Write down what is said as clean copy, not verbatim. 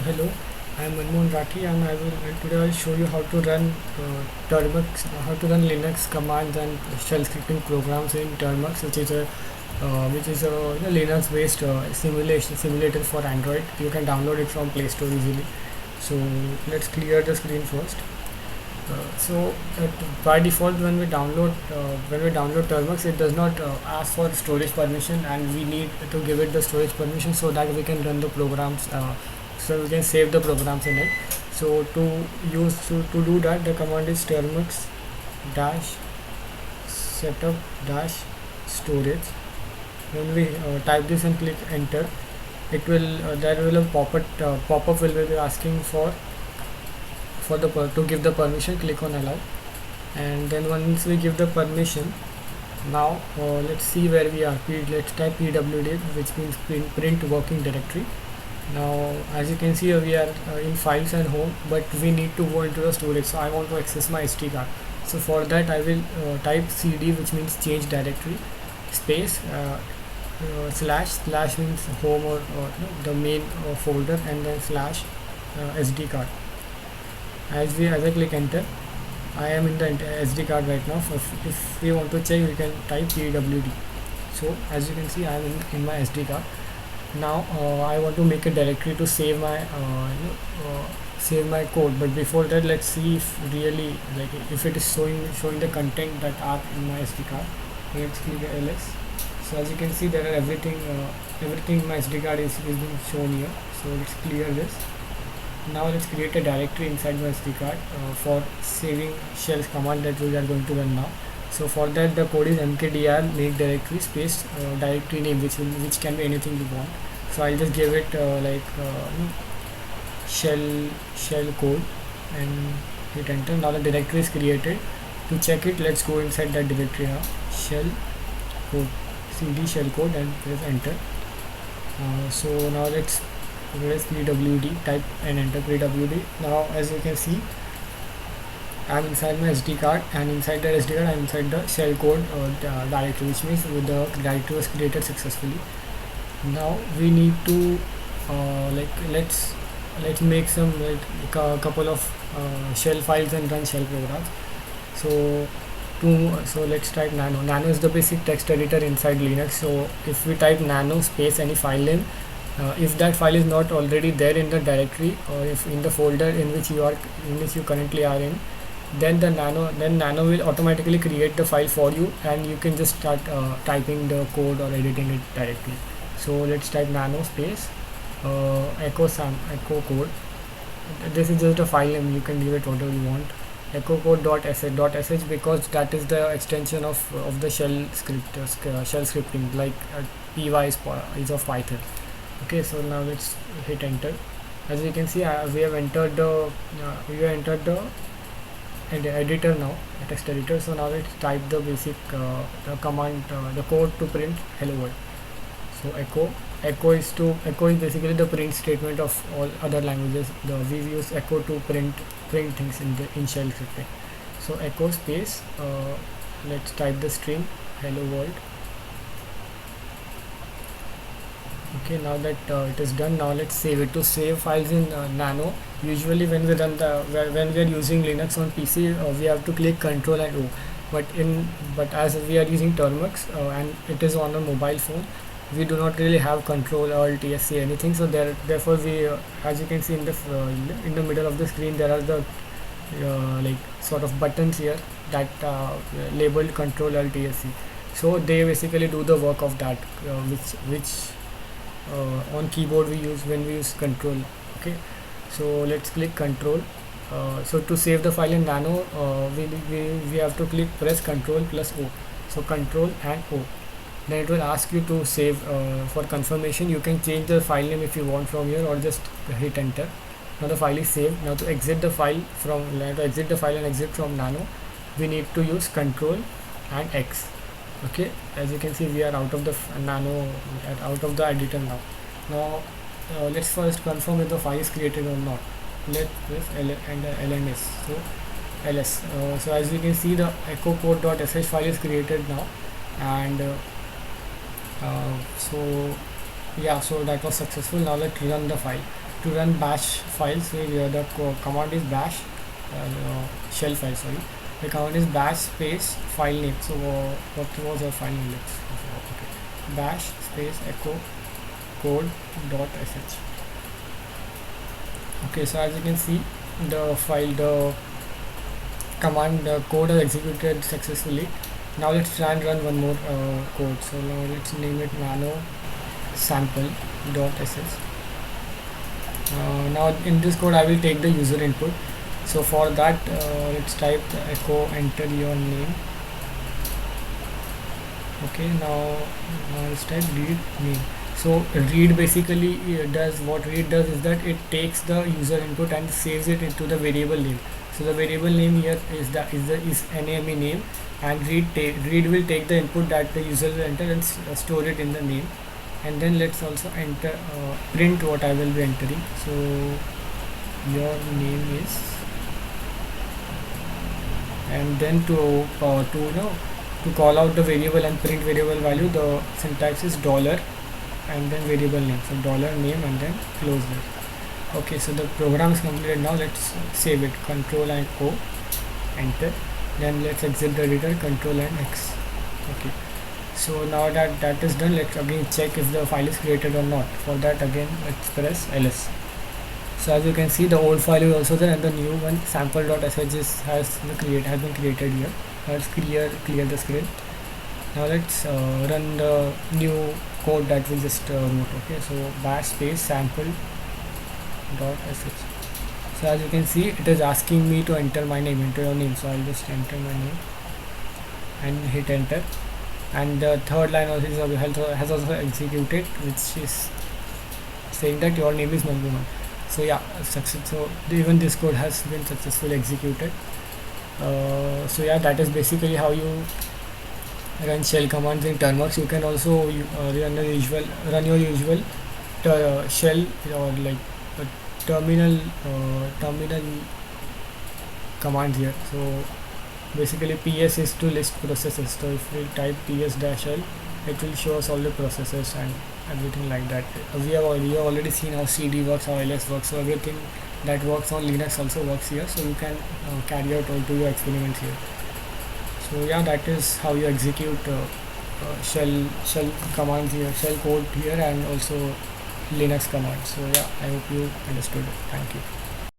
Hello, I am Manmohan Rathi, and today I'll show you how to run Linux commands and shell scripting programs in Termux, which is a Linux-based simulator for Android. You can download it from Play Store easily. So let's clear the screen first. By default, when we download Termux, it does not ask for storage permission, and we need to give it the storage permission so that we can run the programs. So we can save the programs in it. So to do that, the command is termux dash setup dash storage. When we type this and click enter, it will there will a pop-up will be asking to give the permission. Click on allow, and then once we give the permission, now let's see where we are. Let's type pwd, which means print working directory. Now as you can see, we are in files and home, but we need to go into the storage. So I want to access my SD card. So for that I will type cd, which means change directory, space slash means home, or the main folder, and then slash SD card. As I click enter, I am in the SD card right now. If we want to check, we can type pwd. So as you can see, I am in my SD card. Now I want to make a directory to save my code, but before that, let's see if really, like, if it is showing the content that are in my SD card. Let's click ls. So as you can see, there are everything in my SD card is being shown here. So let's clear this. Now let's create a directory inside my SD card for saving shells command that we are going to run now. So for that, the code is mkdir make directory space directory name, which can be anything you want. So I'll just give it shell code and hit enter. Now the directory is created. To check it, let's go inside that directory now. Shell code, cd shell code, and press enter. So now let's press pwd, type and enter pwd. Now as you can see, I'm inside my SD card, and inside the SD card I'm inside the shell code directory, which means the directory was created successfully. Now we need to let's make some couple of shell files and run shell programs. So let's type nano. Nano is the basic text editor inside Linux. So if we type nano space any file name, if that file is not already there in the directory, or if in the folder in which you currently are in, then nano will automatically create the file for you, and you can just start typing the code or editing it directly. So let's type nano space echo code. This is just a file name, you can give it whatever you want. Echo code .sh because that is the extension of the shell scripting, like py is of Python. Okay, so now let's hit enter. As you can see, we have entered the editor now, text editor. So now let's type the basic the command, the code to print hello world. So echo is basically the print statement of all other languages. We use echo to print things in shell scripting. So echo space let's type the string hello world. Okay, now that it is done, now let's save it. To save files in nano, usually when we are using Linux on PC, we have to click Ctrl and O, but as we are using Termux and it is on a mobile phone, we do not really have Control or TSC anything. So therefore we as you can see in the middle of the screen, there are the like sort of buttons here that labeled Control Alt TSC. So they basically do the work of that, which on keyboard we use when we use control. Okay, so let's click control. So to save the file in nano, we have to press control plus O. So control and O, then it will ask you to save. For confirmation, you can change the file name if you want from here, or just hit enter. Now the file is saved. Now to exit the file and exit from nano, we need to use control and X. Okay, as you can see, we are out of the nano, out of the editor now. Now let's first confirm if the file is created or not. Let's press lns. So ls. So as you can see, the echo code.sh file is created now, and so that was successful. Now let's run the file. to run bash files, the command is bash shell file, sorry. The command is bash space file name. So what was our file name? Okay. Bash space echo code dot sh. Okay, so as you can see, the command, the code has executed successfully. Now let's try and run one more code. So now let's name it nano sample dot sh. Now in this code I will take the user input. So for that, let's type echo, enter your name. Okay, now let's type read name. So read basically does, what read does is that it takes the user input and saves it into the variable name. So the variable name here is NAME name, and read will take the input that the user will enter and store it in the name. And then let's also enter print what I will be entering. So your name is, and then to call out the variable and print variable value, the syntax is dollar and then variable name. So dollar name and then close it. Okay, so the program is completed. Now let's save it. Control and O, enter. Then let's exit the editor. Control and X. Okay. So now that is done, let's again check if the file is created or not. For that, again let's press ls. So as you can see, the old file is also there and the new one sample.sh has been created here. Let's clear the screen. Now let's run the new code that we just wrote. Okay, so bash space sample.sh. So as you can see, it is asking me to enter my name, enter your name. So I'll just enter my name and hit enter. And the third line also has also executed, which is saying that your name is Manmohan. So yeah, success. So even this code has been successfully executed. So yeah, that is basically how you run shell commands in Turnworks. You can also run your usual shell or like terminal commands here. So basically PS is to list processes. So if we type ps-l, it will show us all the processes and everything like that. We have already seen how CD works, how ls works. So everything that works on Linux also works here. So you can carry out all to your experiments here. So yeah, that is how you execute shell commands here, shell code here, and also Linux commands. So yeah, I hope you understood it. Thank you.